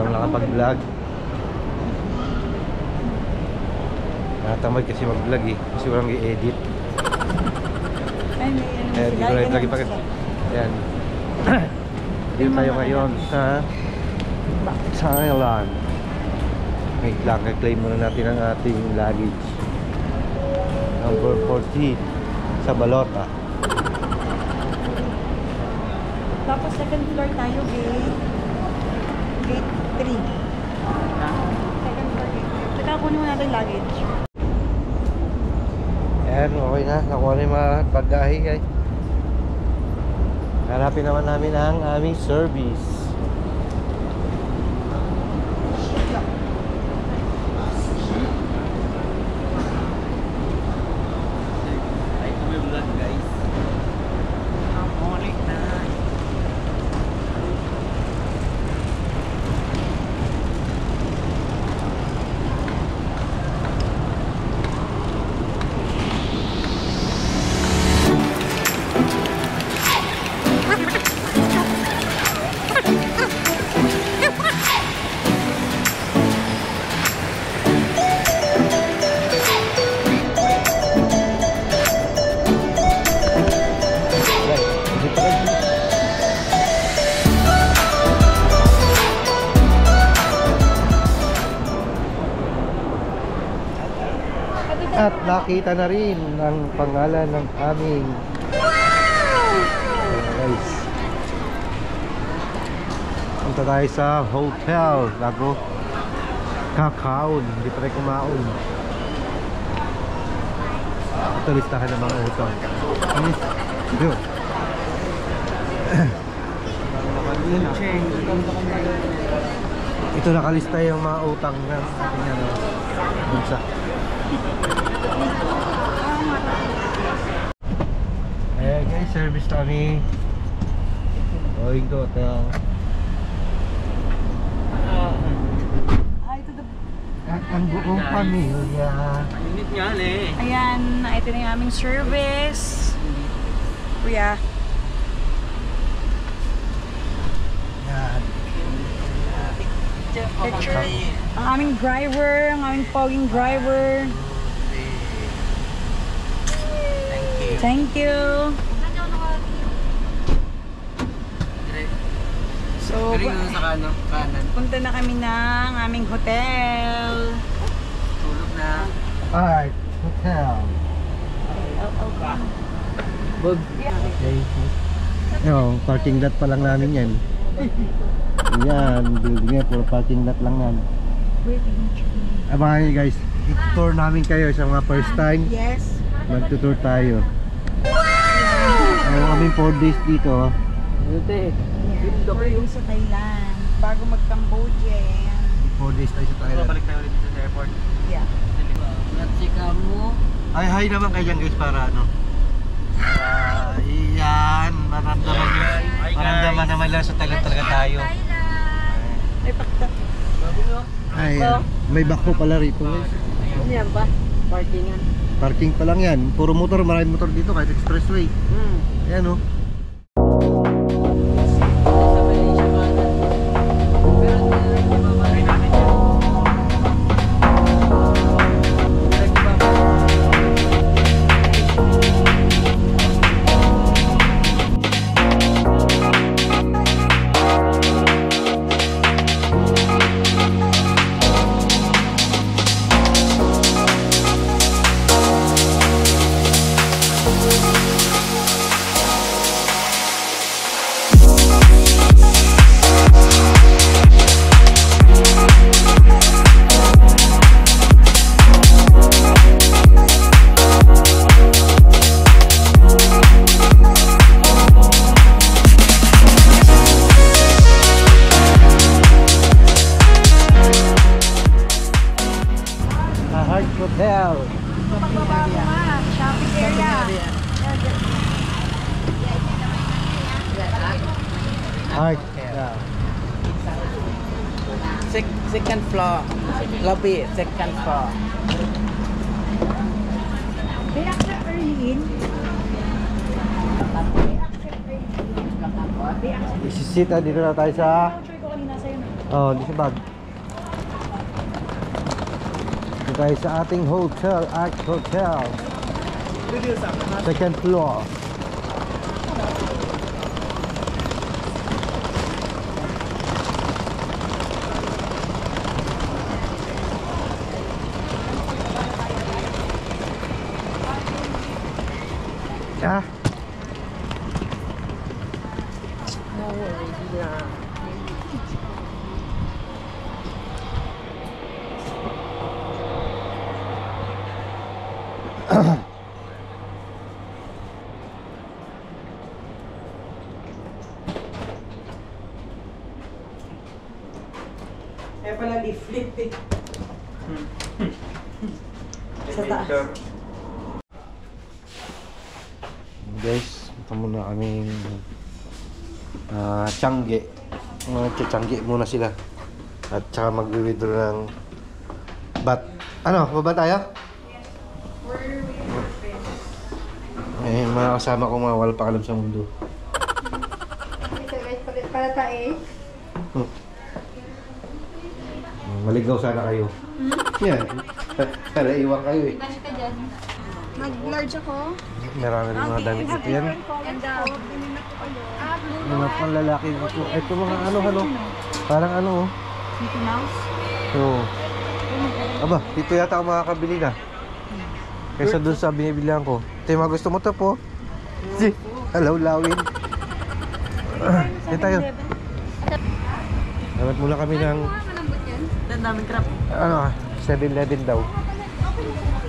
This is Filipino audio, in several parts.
lang nakapag-vlog. Natamad kasi mag-vlog eh, kasi walang i-edit. Kaya di ko na i-vlog pa. Ayan. Dito tayo ngayon sa Thailand. Wait lang, i-claim muna natin ang ating luggage. Number 14 sa Balota. Tapos second floor tayo, gate 3. Second floor, gate 3. Tsaka kunin mo natin luggage. Ayan, okay na. Nakuha na yung mga bagahe guys. Hanapin naman namin ang aming service. At nakita na rin ang pangalan ng aming guys. Punta tayo sa hotel bago kakaon. Hindi pa rin kumaon. Ito listahan ng mga utang. Ito nakalista yung mga utang na ating bulsa. Eh guys, service kami. Going to hotel. Hi to the... Ang buong pamilya. Init nga eh. Ayan, ito na yung aming service. Kuya. Yan. Picture. Ang aming driver, ang aming poging driver. Thank you. So, sa kanan. punta na kami ng aming hotel. Tulog na. Alright, hotel. Okay. Yo, parking lot pa lang namin yan. Yan, building yan, puro parking lot lang yan. Abangan nyo guys, i-tour namin kayo sa mga first time. Yes. Magtutour tayo. Ang aming 4 days dito. Tour yung sa Thailand. Bago mag-Cambodia. 4 days tayo sa Thailand. Babalik tayo ulit sa airport. Yeah. Natsika mo. Ay, hi naman kayo dyan guys para ano. Iyan, maramdaman naman lang sa Thailand talaga tayo. May pakta. Ay, may bakpo pala rito guys. Ano yan ba? Parkingan. Parking pa lang yan. Puro motor, maraming motor dito kahit expressway. Ayan o. Hotel. Pagbaba mo nga. Shopping area. Art. Yeah. Second floor. Lobby, second floor. May accept early in? May accept early in? Isisita dito na tayo sa Voucher ko kanina sa'yo na. Oh, di sa bag. Ito tayo sa ating hotel, Ark Hotel. Second floor. Ah. No worries lang. Kaya pala leaflet eh. Sa taas. Guys, ito muna kaming Tiangge. Tiangge muna sila. At saka mag-withdraw ng bat. Ano? Baba tayo? Eh, mga kasama ko mga wala pa alam sa mundo. Ito guys, para tayo. Maligaw sana kayo. Yan. Para iwan kayo eh. Mag-large ako. Marami rin mga damit dito yan. Mga panlalaki ito. Ito mga ano. Parang ano oh. Mickey Mouse. Oo. Aba, dito yata ako makakabili na. Kaysa doon sa binibilihan ko. Ito yung mga gusto mo to po. Si, alaw-lawin. Yan tayo. Dapat muna kami ng Ang daming crap. ano, 7-Eleven daw.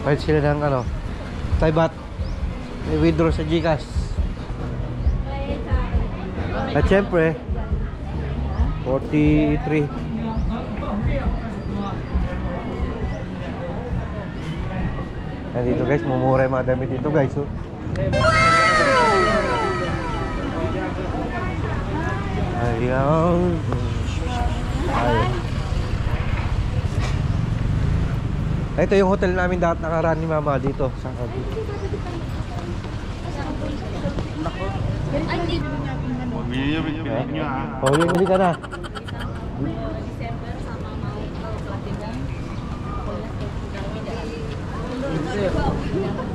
Kahit sila ng ano, Taybat. May withdraw sa Gcash. At syempre 43. Nandito guys, mumura yung mga damit dito guys oh. Ayaw. Ayaw. Ito yung hotel namin dapat nakaraan ni Mama dito sa dito. Oh, uli ka na.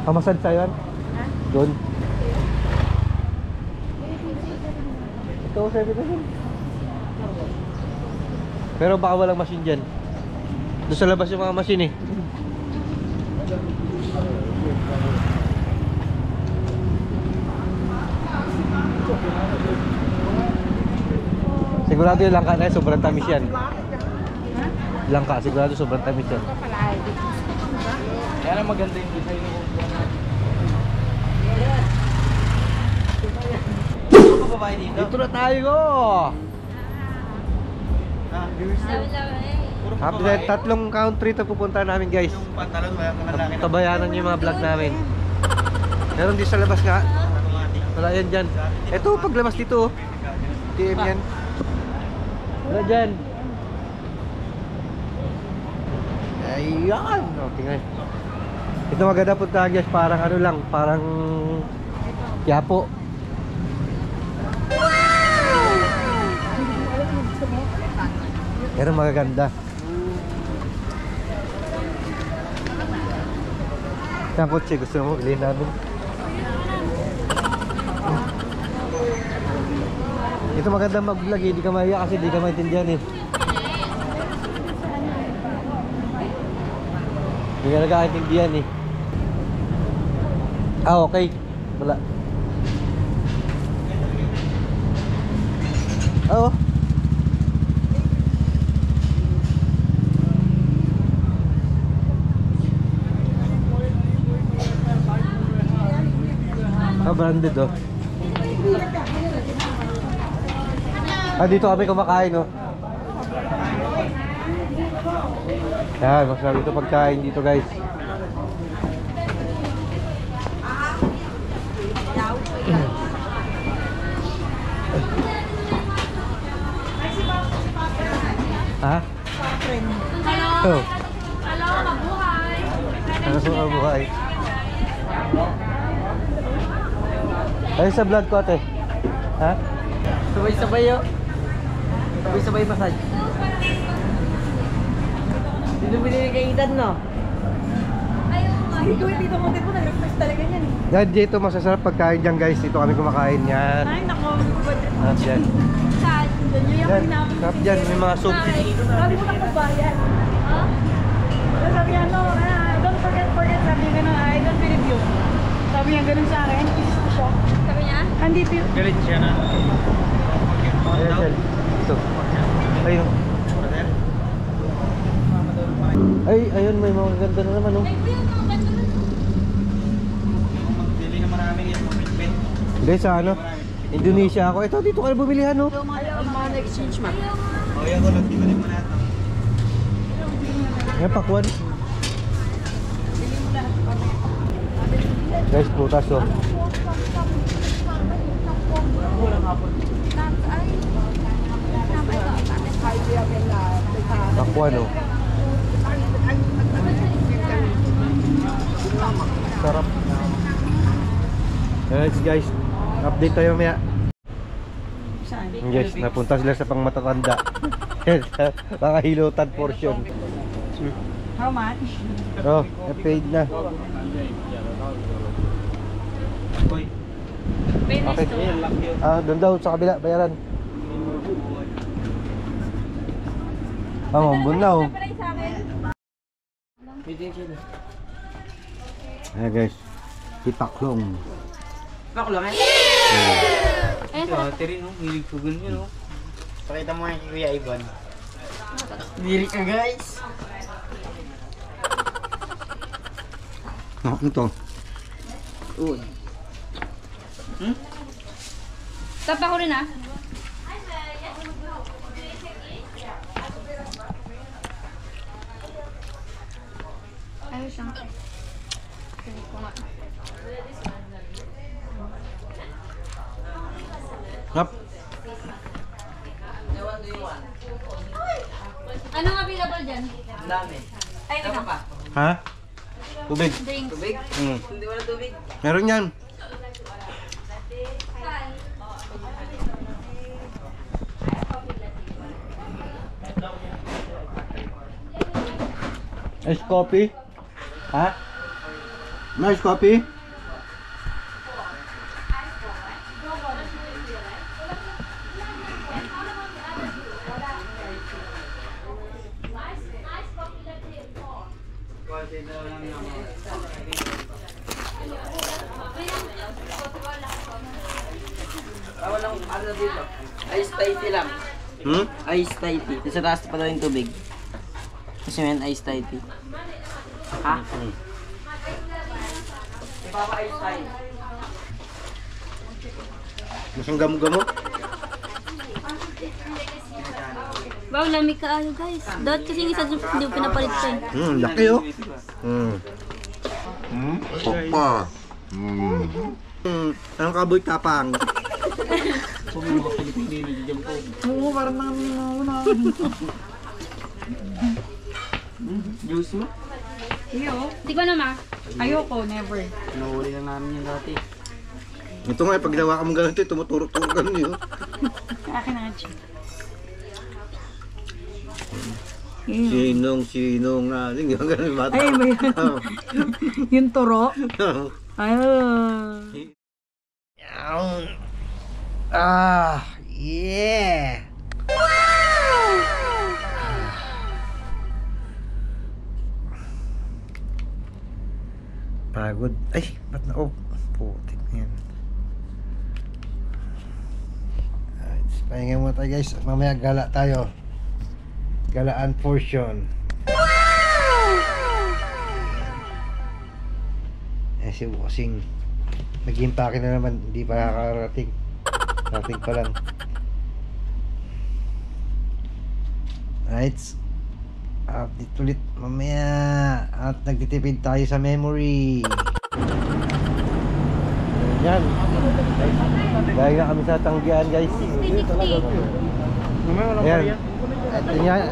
Kamasan sa'yo yan? Doon. Ito, 7-Eleven. Pero baka walang machine dyan. Doon sa labas yung mga machine eh. Sigurado yung langka na yan, sobrang tamis yan. Langka, sigurado sobrang tamis yan. Kaya maganda yung design ko. Ano ba babae dito? Dito na tayo! After tatlong country ito pupunta namin guys. Yung pantalon, wala ka malaki na. Tabayanan yung mga vlog namin. Meron din sa labas nga. Wala yan dyan. Ito, paglabas dito oh. TM yan. Wala dyan. Ayan. O, tingnan. Ito maganda puntahan guys. Parang ano lang. Parang Quiapo. Pero magaganda. Saan kotse gusto mo? Bilhin namin. Ito maganda mag-vlog eh. Di ka mahiya kasi di ka maintindihan eh. Di ka nagkakaintindihan eh. Ah, okay. Wala. Oo. Branded oh. Dito kami kumakain oh. Yan, masarap ito pagkain dito guys. Ha? Hello. Oh. Hello, mabuhay. Ano sa mabuhay? Ay sa vlog ko ate. Ha? Sabay-sabay yun. Sabay-sabay massage. Dito binili kay Ethan, no? Ay, ko dito mo din po, nag-request talaga yan eh. Yan, dito masasarap pagkain dyan guys. Dito kami kumakain yan. Ay, nako, hindi ko ba dyan? At yan. Saan? Doon yung Yan, hinapin. sarap dyan. May mga soup. Sabi mo na magbayad. Ha? Sabi niya, no, don't forget, sabi niya gano'n, I don't believe you. Sabi niya gano'n sa akin, kiss ko siya. Sabi niya? Andito yun. Galit siya na. Ayan, yan. Ito. Ayun. Ay, ayun, may mga ganda na naman, oh. Bili na maraming yan, mabit-bit. Hindi, sa ano? Indonesia ako. Ito, dito ka na bumilihan, oh. Mga exchange ma. O, yan ko, nagtibali mo na ito. Ayan, pakwan. Guys, putas, oh. Pakwan, oh. Sarap. Guys, update tayo maya. Saan? Yes, napunta sila sa pang matatanda. Mga hilutan portion. How much? Oh, paid na. Okay. Doon daw sa kabila, bayaran. Mambun na, oh. Ayan guys, ipaklong. Baklo nga. Ate rin, no? Hilig ko ganyan, no? Pakita mo nga kay Kuya Ivan. Diri ka, guys. Ano to? Uy. Tapa ko rin ah. Ayos lang. Hap. Anong available dyan? Ang dami. Ay, Tama pa. Ha? Tubig. Drinks. Tubig? Hmm. Hindi wala tubig. Meron yan. Ice coffee? Ha? Nice coffee? Walang ano dito. Ice Thai lang. Hmm? Ice Thai tea. Sa taas pa daw yung tubig. Kasi may ice Thai tea. Ha? Ipapa ice Thai. Masang gamo-gamo? Wow, lamig ka ano guys. Dahil kasi yung isa hindi ko pinapalit ko eh. Laki oh. Papa. Anong kaboy tapang? Oo, parang na. Juice mo? Iyo. Di ko naman. Ayoko, never. Nahuli na namin yung dati. Ito nga, pag ginawa ka mong ganito, tumuturo-turo ganun yun. Akin na nga, Chi. Sinong aling, yung ganun yung bata. Ay, ba yun? Yung turo? Ayun. Yeah! Pagod. Ay, ba't na? Oh, putik na yan. Pahinga muna tayo guys. Mamaya gala tayo. Galaan portion. Eh si Bossing nag-impake na naman. Hindi pa nakakarating. Rating pa lang. Right. Update ulit mamaya. At nagtitipid tayo sa memory. Yan. Dahil na kami sa tanggihan guys. Ayan.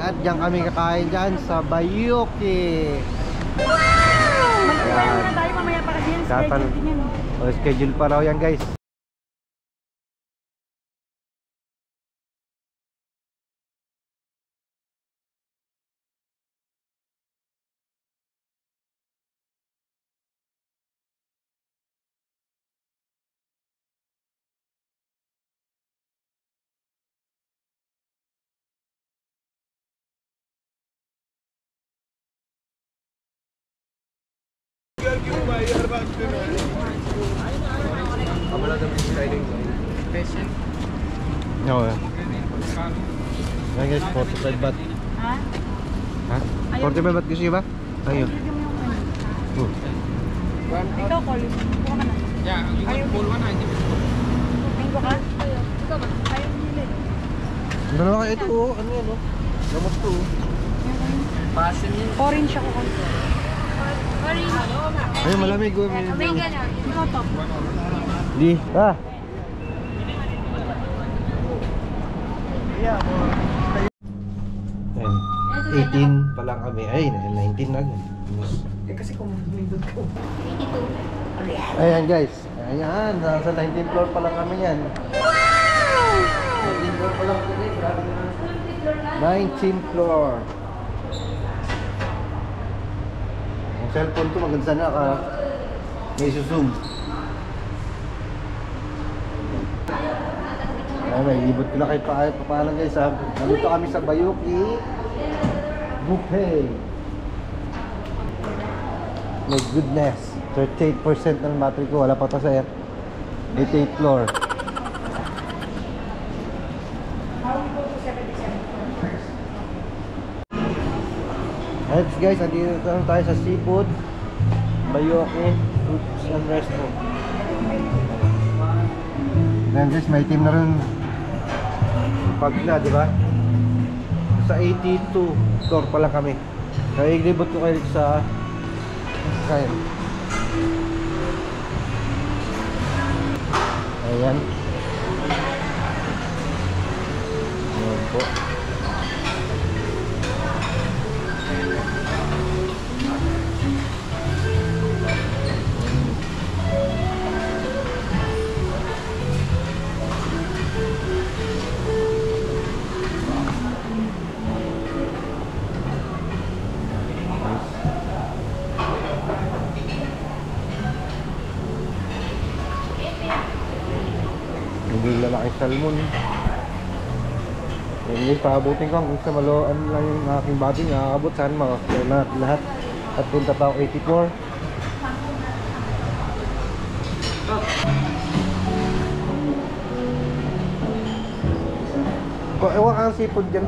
At dyan kami kakain dyan sa Bayuki. Magkakaroon na tayo mamaya para din. Schedule din yan. Schedule pa raw yan guys. Oo. Ayan guys, 45 baht. Ha? Ha? 45 baht gusto nyo ba? Tayo. Bigyan mo yung Ikaw, Colin. Buka ka na. Ayaw mo. Tingko ka? Ikaw ba? Ayaw mo nila. Dalawa kayo ito oh. Ano yan oh? Gamot to oh. Passion yun. Orange ako, Colin. Ay, malamig oh. Ikaw to. Di. Ah. Ayan. 18 pa lang kami. Ay, 19 na agad. Kasi kung nindot ko. Ayan guys. Ayan, nasa 19th floor pa lang kami yan. 19th floor pa lang kami. 19th floor. Ang cellphone ko maganda na ka. May susum. Ay, may libot ko na kayo paano guys ha. Nandito kami sa Bayuki Buffet. My goodness. 38% ng battery ko. Wala pa to sa 88th floor. Alright guys, andito tayo sa seafood Bayuki Fruits and Resto. Then guys, may team na rin pag na, di ba? Sa 82 floor pa lang kami. Kaya i-libot ko kayo sa kain. Ayan. Ayan po. Hindi lalaking salmon. Hindi paabutin ko kung sa maloan lang yung aking body. Nakakabot saan mga lahat. At punta pa ako 84. Ewan ka ang seafood dyan.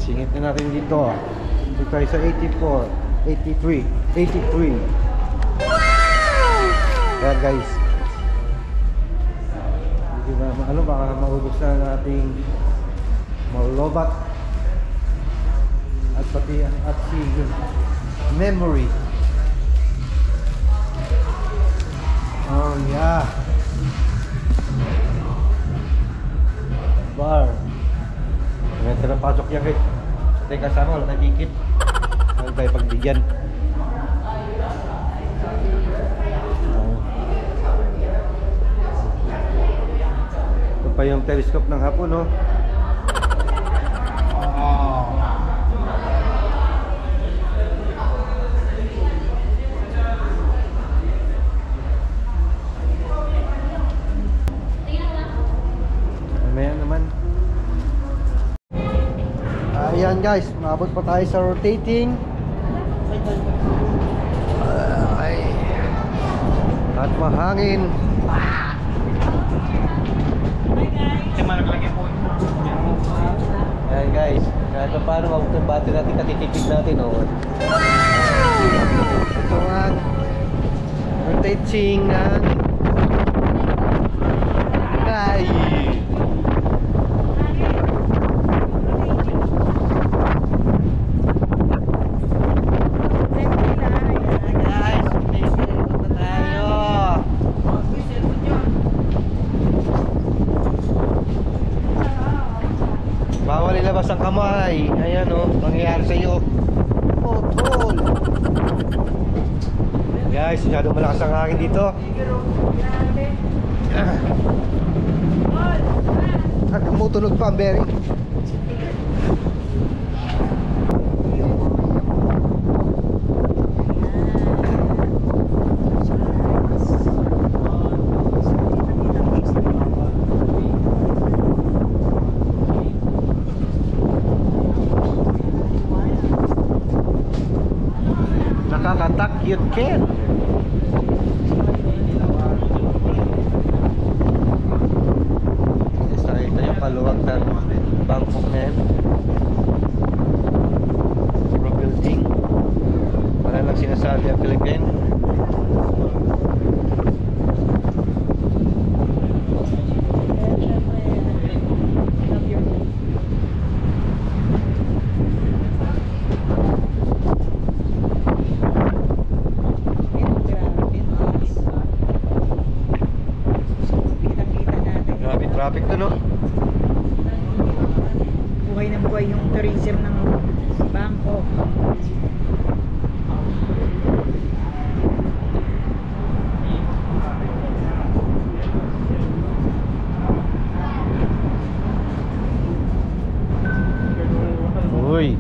Singit na natin dito. Dito tayo sa 84, 83, 83. Ayan guys. Hindi ba, ano, baka maubos na ang ating maulobat at pati at si memory. Oh yeah. Bar. Ngayon tayo pasok yan guys. Teka kasama, wala tayong tikit. Wala tayo pagbigyan. Ito pa yung telescope ng hapon, no? Mamaya naman. Ayan guys, umabot pa tayo sa rotating. At mahangin. Ayan guys, kahit pa paano magbati natin, katitipid natin. Oh. Ito ang rotating ng kamay. Guys, ikot na tayo. Bawal ilabas ang kamay. Ayan o, mangyayari sa iyo. Oh, tol. Guys, masyadong malakas ang hangin dito. At tumutunog pa ang bearing. Nakakatak yun, Ken. Ito yung kaluwag ng Bangkok na yan. Pro building. Wala lang sinasabi ang Philippine. Grabe traffic to, no? Buhay na buhay yung tourism ng Bangkok. Uy.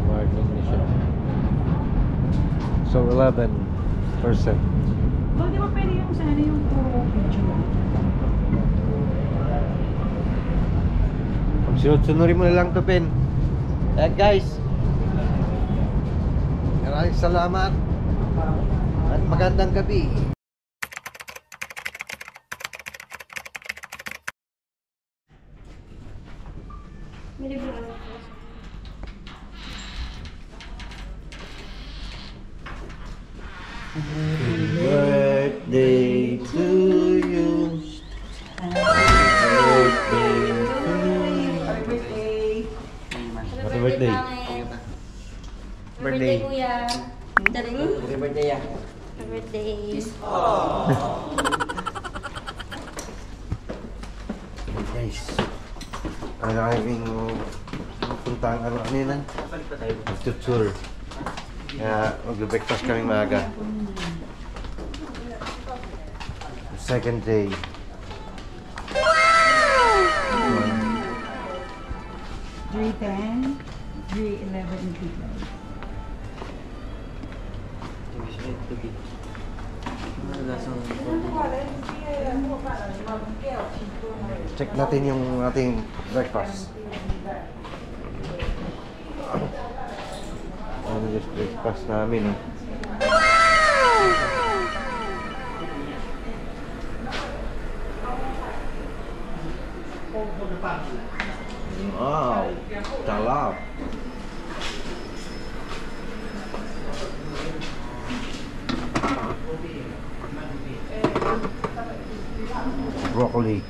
Warning na siya. So 11%. Oh, di ba pwede yung sana yung puro video? Sunod-sunurin mo na lang to, Pen. Guys, maraming salamat at magandang gabi. Happy birthday to you. Happy birthday. Birthday, kuya. Daring. Happy birthday ya. Happy birthday. Guys, ang aming puntahan ano kanina. Tutur. Kaya mag-breakfast kami maaga. Second day. Wow! 3:10, 3:11 people. Check natin yung ating breakfast. Ano yung breakfast namin, eh? Wow, talap. Broccoli.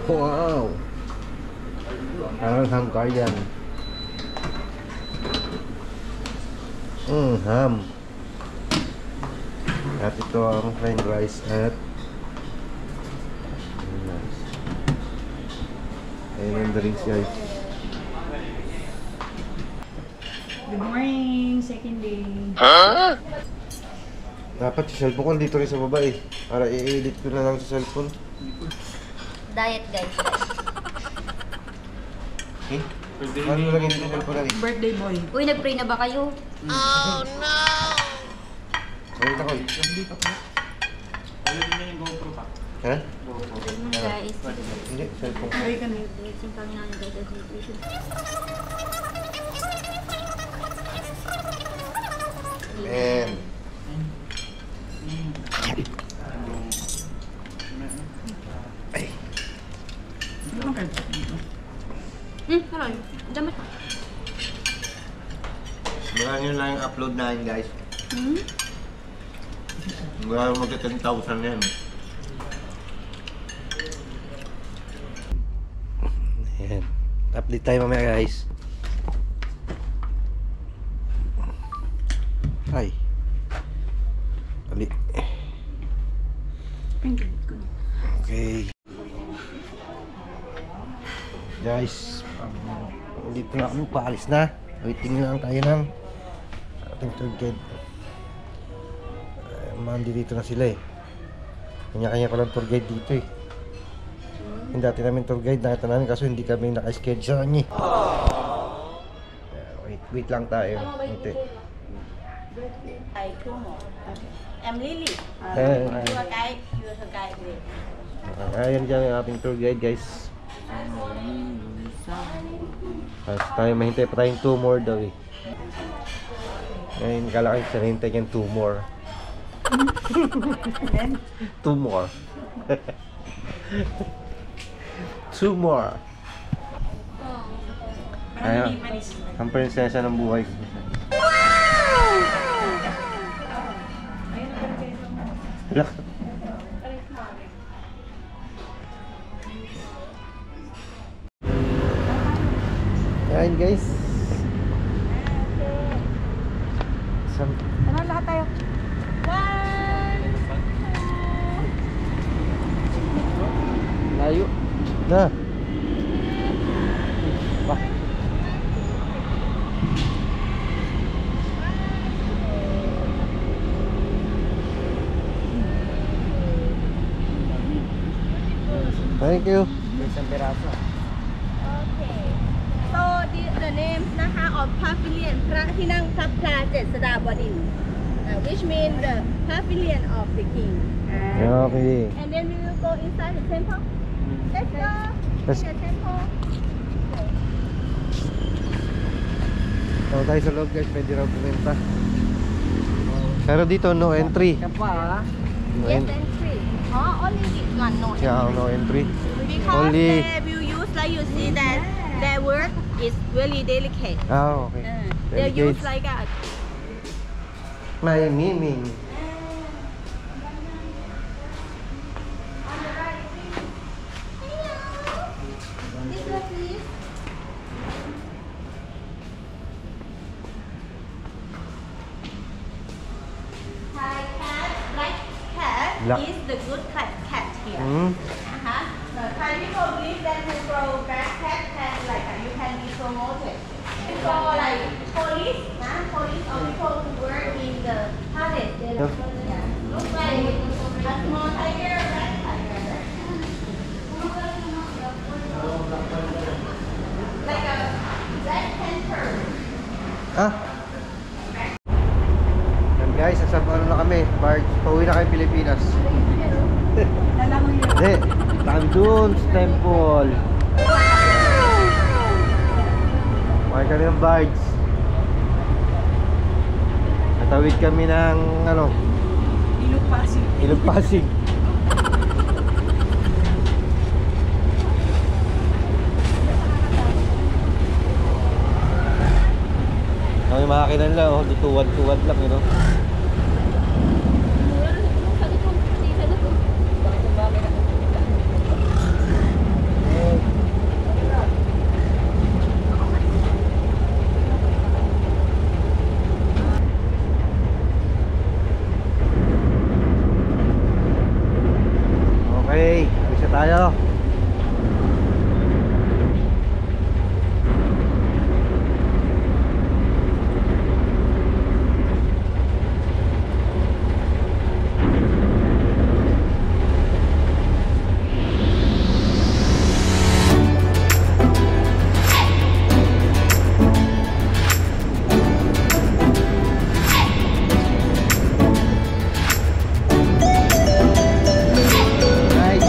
Wow. Ham kayo yan. Ham. At ito ang fried rice at nice. Ayun ang drinks, guys. Good morning, second day. Dapat yung cellphone ko dito rin sa baba eh. Para i-edit ko na lang sa cellphone. Diet, guys. Eh? Ano lang yung cellphone na rin? Birthday boy. Uy, nag-pray na ba kayo? Ayun ako eh. Ha? Guys. Hindi, cellphone ko. Ay, ka na. Yung Panginoon, guys. And Ano kayo dito? Haroy. Damit. Marami yun lang yung upload namin, guys. Wala mag 10,000 yan. Ayan. Update tayo mamaya guys. Ay. Ali. Okay. Guys, dito na kami, paalis na. Waiting lang tayo ng ating tour guide. Mandi dito na sila eh. Kanya-kanya palang tour guide dito eh. Yung dati namin tour guide, nakita namin kaso hindi kami naka-schedule sa kanya. Wait lang tayo. Hindi. Em Lily. Ayan dyan yung ating tour guide guys. Tapos tayo mahintay pa tayong 2 more daw eh. Ngayon kalaki siya nahintay yung 2 more. 2 more. 2 more. Ayan, ang prinsesa ng buhay ko. Look. Ayan guys. Ano lahat tayo? Layo. Na. Wah. Thank you. Isang piraso. Okay. So the names of pavilion พระที่นั่งพับพลาเจ็ดสดาบดินทร์ which means the pavilion of the king. Okay. And then we will go inside the temple. Let's go. Let's- The temple. Tawag tayo sa loob guys, pwede raw pumunta. Pero dito no entry. Yan pa ah. No Yes, entry. entry. Oh, only this one, no. Yeah, no entry. Because Only- they will use, like you see that their work is really delicate. Ah, okay. They Delicate. use like a May meaning. This one, please. Thai cat, black cat Black. is the good cat here. Hmm. Thai people believe that to grow black cat can you can be promoted. For like police, police or people who work in the palace, they look like a small tiger, black tiger. Like a black panther. Ah. Yan guys, nasa ano na kami, Barge, pauwi na kami Pilipinas. Alam mo yun. Hindi, tayo dun sa temple. Pakay kami ng Barge. Natawid kami ng ano, Ilog Pasig. Ilog Pasig. May makakinan lang, oh, tutuwad-tuwad lang, you know. Okay, alis na tayo. Guys,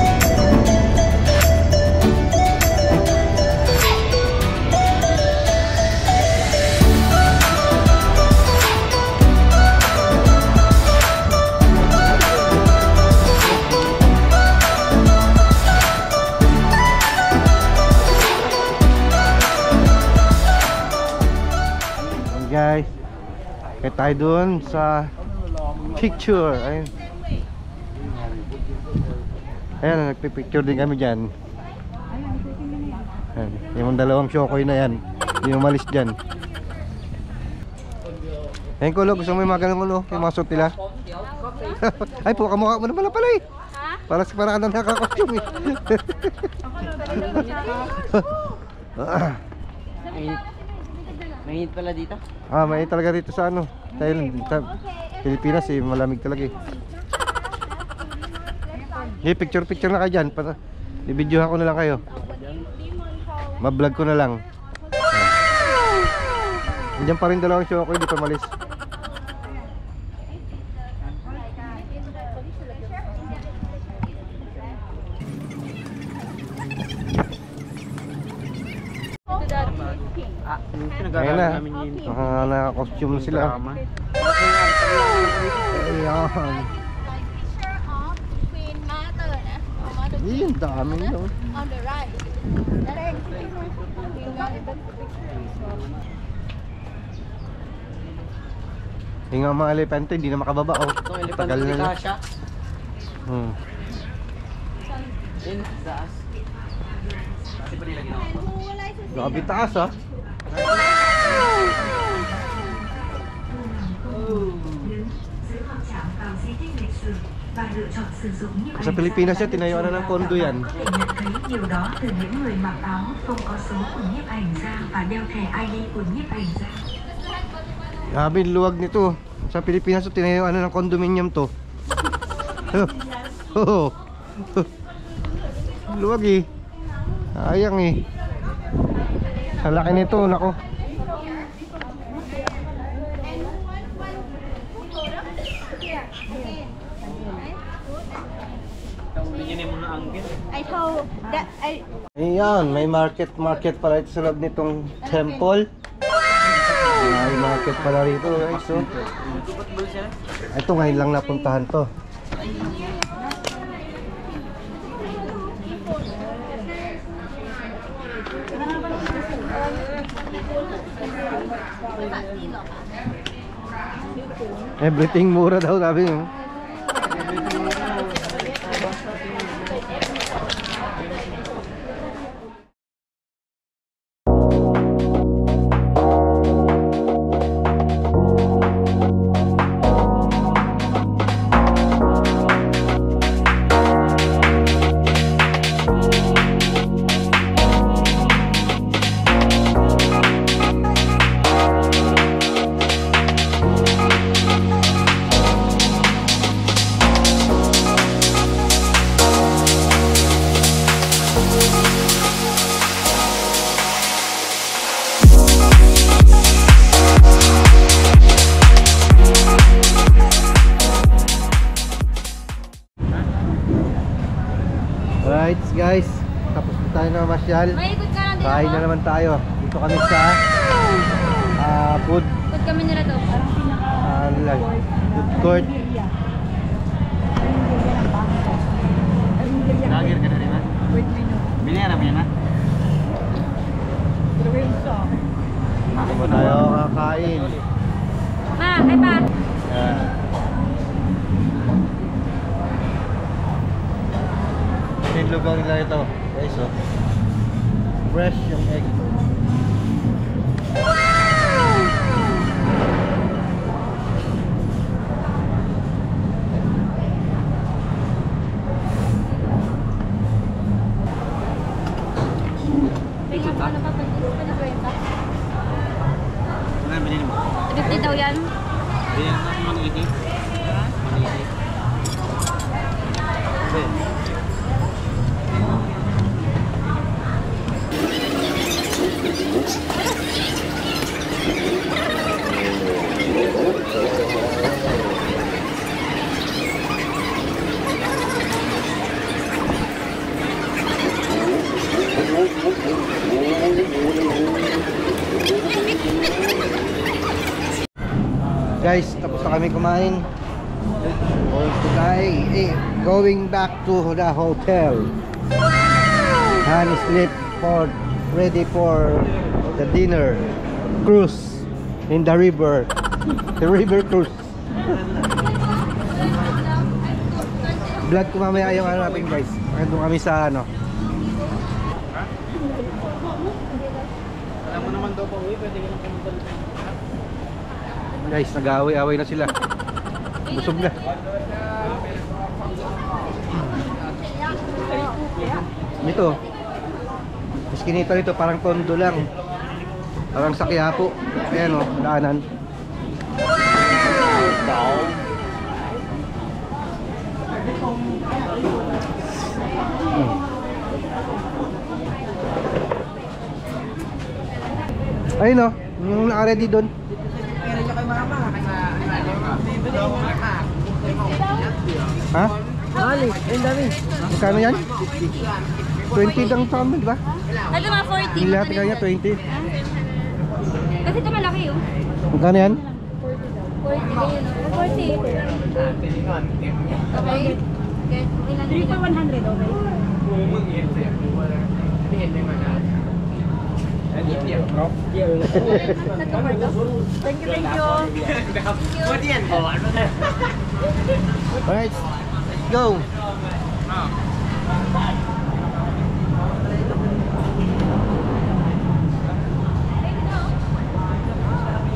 Kaya tayo doon sa picture. Ayun. Ayan, nagpipicture din kami dyan. Ayan. Yung dalawang shokoy na yan. Hindi umalis dyan. Ayun kulo, gusto mo yung mga ganun kulo? Yung mga suit nila? Ay, kamukha mo naman pala eh. Para ka na nakakostyum eh. Mainit pala dito. May talaga dito sa ano, Thailand, sa Pilipinas eh, malamig talaga eh. Picture na kayo dyan. I-videohan ko na lang kayo. Ma-vlog ko na lang. Diyan pa rin dalawang show ko, hindi pa malis. Ayan na, naka-costume na sila. Ayan. Picture of Queen Mother na. Mother Yung dami no. on the right. Direct. Yung nga mga elepante, hindi na makababa oh. Itong Tagal elepante ni na. Kasha. Yun, taas. Kasi pa nila ginawa. Grabe taas ah. Sa Pilipinas yan, tinayuan na ng kondo yan. Điều đó từ những người mặc áo không có số của nhiếp ảnh gia và đeo thẻ ID của nhiếp ảnh gia. Grabe, luwag nito. Sa Pilipinas, tinayuan na ng condominium to. Luwag eh. Sayang eh. Sa laki nito, nako. I told that Ayan, may market pala ito sa loob nitong temple. May market pala rito guys. So, ito ngayon lang napuntahan to. Everything mura daw sabi niyo. Alright guys, tapos na tayo na masyal. Maikot ka lang din Kain ako. na naman tayo. Dito kami sa food Ikot kami nila to. food court. Lager ka na rin ha? Binera mo yan ha? Dito mo tayo kakain. Ma, ay pa. Yan. Yung lugaw nila ito guys oh. Fresh yung egg. Tingnan mo, ano pa pag pinikwenta? Ano yung binili mo? 50 daw yan. Binili mo yung manigiti? Manigiti. Guys, tapos na kami kumain. Going back to the hotel. Han sleep ready for the dinner cruise in the river. The River Cruise. Vlog ko mamaya yung ano natin guys. Doon kami sa ano. Alam mo naman daw pa uwi, pwede ka lang pumunta. Guys, nag-aaway-aaway na sila. Busog na. Ito. Miskinita nito, parang tondo lang. Parang sa Quiapo. Ayan o, daanan. Ayun o, yung naka-ready doon. Ha? Ang dami. Magkano yan? 20 lang sa amin, di ba? Ito mga 40. Yung lahat kanya 20. Kasi ito malaki oh. Magkano yan? 40 ganyan oh. 40. Okay. Ilan 3 for 100, okay? Thank you, thank you. Alright, go!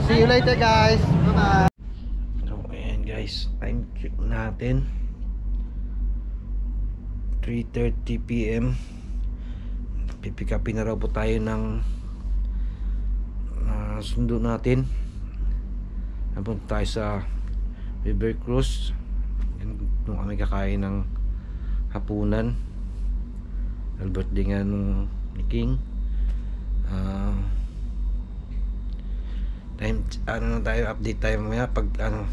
See you later guys! Bye-bye! So ayan guys, time check natin 3:30 PM. Pipick upin na raw po tayo ng sundo natin. Napunta tayo sa River Cruise. Doon kami kakain ng hapunan. Birthday nga nung ni King. Time ano na tayo, update tayo mamaya pag ano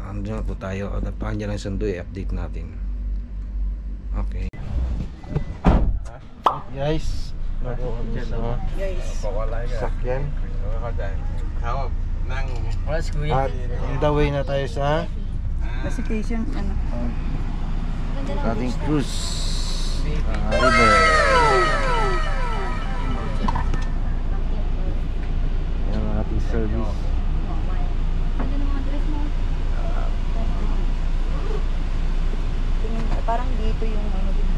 na po tayo, pandiyan lang sundo, i-update natin. Okay guys, nakuha kami sa sakyan at on the way na tayo sa Classification, ano? ating cruise river. Yan ang ating service. Parang dito yung ano din.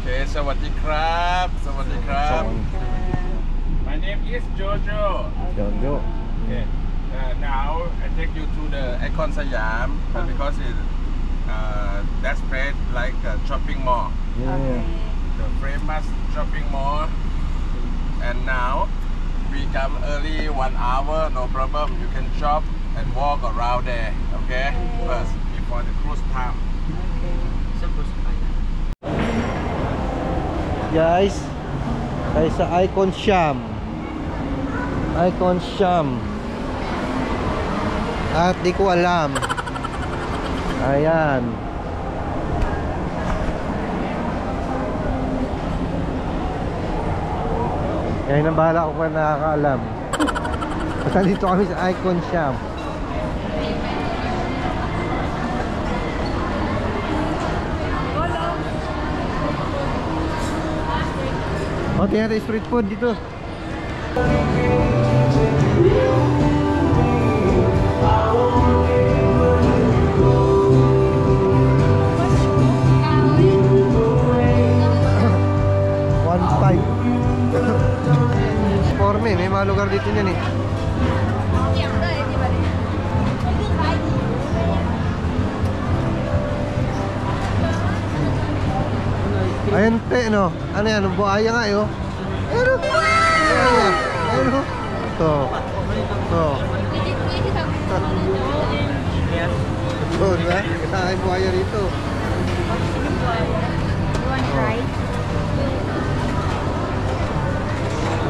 Okay, sawadee krab. Sawadee krab. My name is Jojo. Jojo. Okay. Now I take you to the Icon Siam because it's that's place like a shopping mall, Yeah. the famous shopping mall. And now we come early 1 hour, no problem. You can shop and walk around there. Okay, first before the cruise time. Guys, tayo sa Icon Siam. Icon Siam. At di ko alam. Ayan. Kaya nang bahala ko pa nakakaalam. Basta dito kami sa Icon Siam. O, tingnan natin street food dito. Forme, may mga lugar dito niyan eh. Ayun te, no? Ano yan? Buhaya nga eh, oh. Ayun, oh. Buhaya. Ayun, oh. Ito. Ito. Ito, diba? Ay, buhaya rito.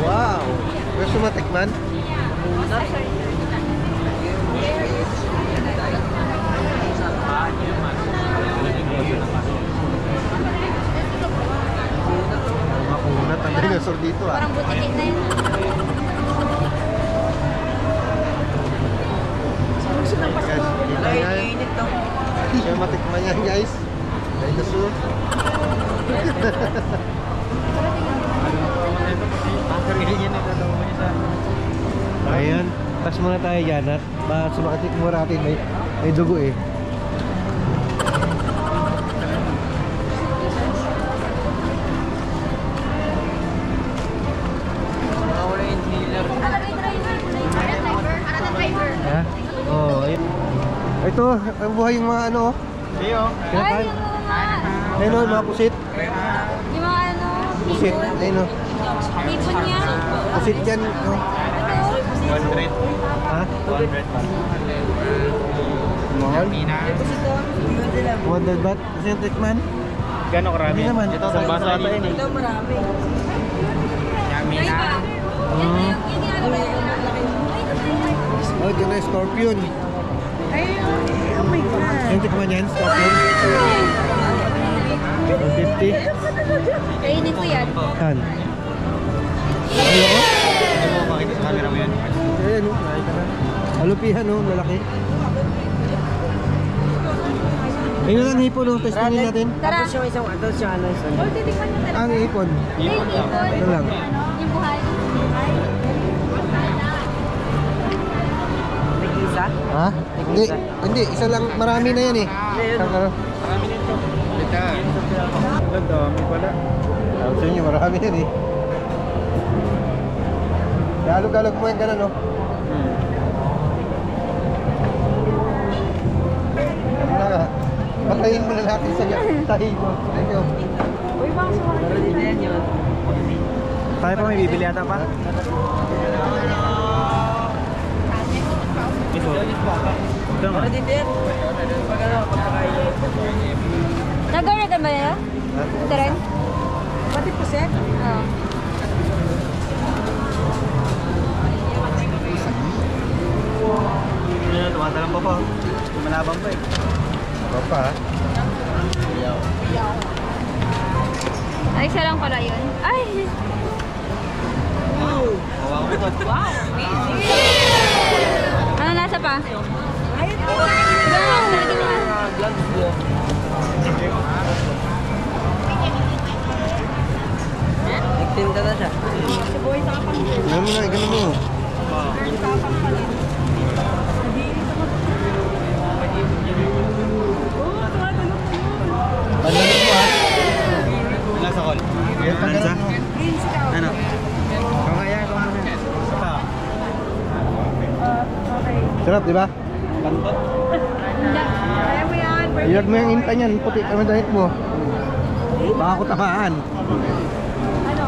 Wow! Gusto mo tikman? Makunat ang dinosaur dito ah. Parang butikin na yun. Guys, kita Ayan guys. Dinosaur. Ayan. Tas muna tayo dyan at sumakit mo natin. May dugo eh. Ha? Oh, ayun. Ito, ang buhay yung mga ano. Ay, yung mga... Ayun o, mga pusit. Yung mga ano... Pusit, ayun o. Hipon niya. Pusit yan. Oh. Ha? 200. Mahal? 200 baht? Kasi yung tikman? Gano'ng karami? Hindi naman. Isang baso ata yun eh. Ito marami. Yummy Ay na. ba? Yung ginagawa niya. Oh, ito na yung scorpion. Ay, oh my God. Yung tikman yan, scorpion. 150. Kainin ko yan. Yan. Ayoko? Hindi mo makita sa camera mo yan. Ayan o, nakita na. Alupihan o, lalaki. Ayun lang hipon o, testingin natin. Tara. Oh, titikman niyo talaga. Ang hipon. Yung hipon. Ano lang? Yung buhay. Ha? Hindi, hindi. Isa lang, marami na yan eh. Isang ano? Marami nito. Ito. Ang dami pala. Sabi sa inyo, marami yan eh. Galog-galog mo yung gano'n, no? Ano nga? Patayin mo na natin sa tahi mo. Thank you. Uy, baka sumakit. Tayo pa may bibili ata pa? Ito. Ito naman. Nag-order ka ba nila? Ito rin? Pati puset? Oo. Ano, tumatalang pa po. Tumalabang pa eh. Ano pa? Ay, isa lang pala yun. Ay! Hawa ko ito. Ano nasa pa? Ay, ito. Nagtinda na siya. Si Boy, saka pang Ganun mo na, ganun mo. saka pang palit. Oo, tumatanong ko yun. Pandalit mo ha. Wala sa call. Yan, pandalit mo. Green scout. Ano? Kaya ko muna. Pa. Okay. Sarap, di ba? Kantot. Kaya mo yan. Ilag mo yung inta niyan, puti kami dahit mo. Baka ako tamaan. Ano?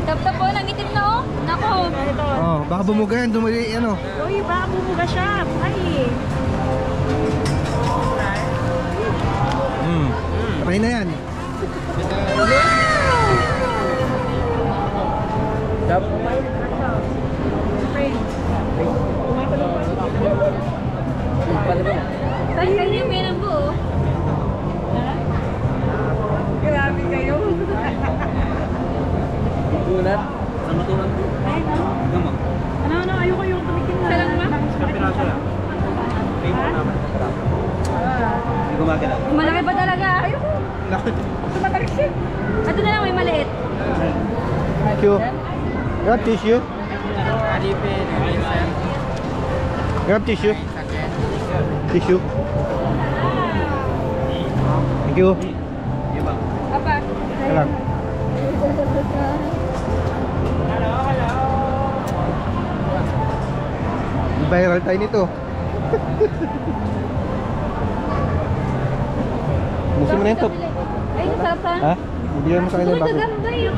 Tap-tap po, nangitim na oh. Nako. Ito. Oh, baka bumuga yan, dumali, ano. Uy, baka bumuga siya. Ay. Try na yan. Ay, kayo may ng buo. Grabe kayo. Gulat. Sa matulang. Ay, no? Gamo. Ano, ayoko yung tumikim na. Salang ba? Kapiraso lang. Favorite naman. Hindi gumagalaw. Malaki pa talaga. Ayoko. Tumataliksik. Ito na lang, may maliit. Tissue. You have tissue? Alipin. Alipin. You have tissue? Tissue. Thank you. Apa? Salam. Viral tayo nito. Gusto mo na yung top? Ay, masarap ka. Ha? Bibigyan mo sa kanila Uy, bago. gagambay. Yeah.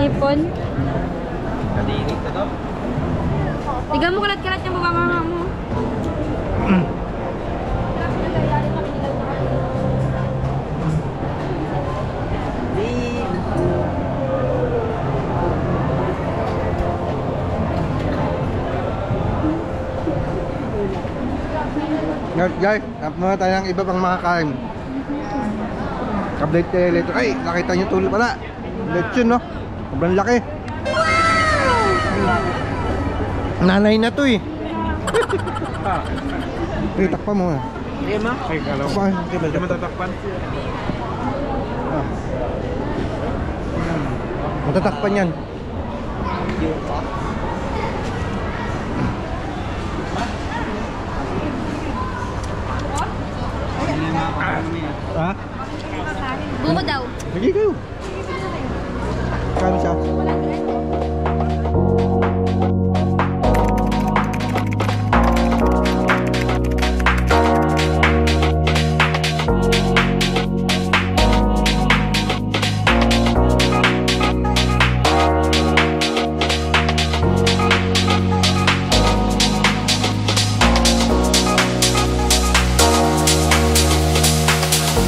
Hipon. Kadinig ka to? Tignan mo kalat-kalat yung babanga mo. Guys, mga tayo ng iba pang makakain. Kablit leto. Ay, nakita nyo tuloy pala. Lechon, no? Sobrang laki. Nanay na to eh. Hey, takpan mo nga. Hindi mo? Ay, kalaw. Takpan. Hindi mo tatakpan. Matatakpan yan. Ha? Buko daw. Sige kayo. Kano siya?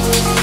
Thank you.